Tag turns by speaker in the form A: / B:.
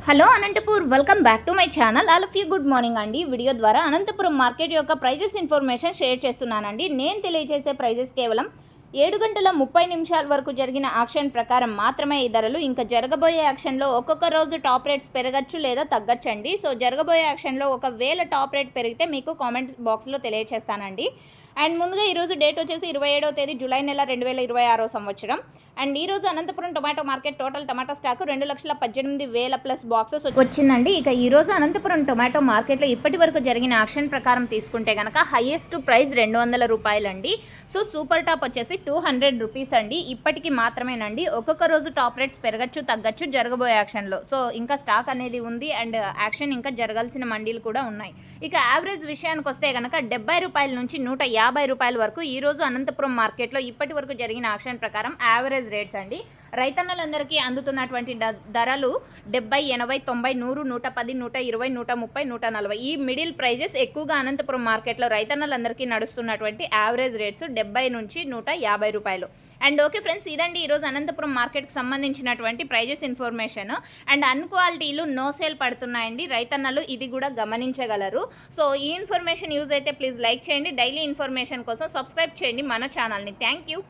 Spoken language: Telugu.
A: Hello Anantapur, welcome back to my channel. All of you good morning అండి. వీడియో ద్వారా అనంతపురం మార్కెట్ యొక్క ప్రైజెస్ ఇన్ఫర్మేషన్ షేర్ చేస్తున్నానండి. నేను తెలియజేసే ప్రైజెస్ కేవలం 7 గంటల 30 నిమిషాల వరకు జరిగిన యాక్షన్ ప్రకారం మాత్రమే ఈ ధరలు. ఇంకా జరగబోయే యాక్షన్లో ఒక్కొక్క రోజు టాప్ రేట్స్ పెరగచ్చు లేదా తగ్గచ్చండి. సో జరగబోయే యాక్షన్లో ఒకవేళ టాప్ రేట్ పెరిగితే మీకు కామెంట్ బాక్స్లో తెలియజేస్తానండి. అండ్ ముందుగా ఈరోజు డేట్ వచ్చేసి 27వ తేదీ జూలై నెల 2026 సంవత్సరం. అండ్ ఈరోజు Anantapuram tomato market total tomato stock 2,18,000 plus boxes వచ్చిందండి. ఇక ఈరోజు అనంతపురం టొమాటో మార్కెట్లో ఇప్పటి వరకు జరిగిన యాక్షన్ ప్రకారం తీసుకుంటే కనుక హైయెస్ట్ ప్రైస్ 200 రూపాయలండి. సో సూపర్ టాప్ వచ్చేసి 200 రూపీస్ అండి. ఇప్పటికి మాత్రమేనండి. ఒక్కొక్క రోజు టాప్ రేట్స్ పెరగచ్చు తగ్గచ్చు జరగబోయే యాక్షన్లో. సో ఇంకా స్టాక్ అనేది ఉంది అండ్ యాక్షన్ ఇంకా జరగాల్సిన మండీలు కూడా ఉన్నాయి. ఇక యావరేజ్ విషయానికి వస్తే కనుక 70 రూపాయల నుంచి 150 రూపాయల వరకు ఈరోజు అనంతపురం మార్కెట్లో ఇప్పటి వరకు జరిగిన యాక్షన్ ప్రకారం యావరేజ్ రేట్స్ అండి. రైతన్నలందరికీ అందుతున్నటువంటి ధరలు 70, 80, 90, 100, 110, 120, 130, 140 ఈ మిడిల్ ప్రైజెస్ ఎక్కువగా అనంతపురం మార్కెట్లో రైతన్నలందరికీ నడుస్తున్నటువంటి యావరేజ్ రేట్స్ 70 నుంచి 150 రూపాయలు. అండ్ ఓకే ఫ్రెండ్స్, ఇదండి ఈరోజు అనంతపురం మార్కెట్కి సంబంధించినటువంటి ప్రైజెస్ ఇన్ఫర్మేషన్. అండ్ అన్క్వాలిటీలు నో సేల్ పడుతున్నాయండి. రైతన్నలు ఇది కూడా గమనించగలరు. సో ఈ ఇన్ఫర్మేషన్ యూజ్ అయితే ప్లీజ్ లైక్ చేయండి. డైలీ ఇన్ఫర్మేషన్ కోసం సబ్స్క్రైబ్ చేయండి మన ఛానల్ని. Thank you.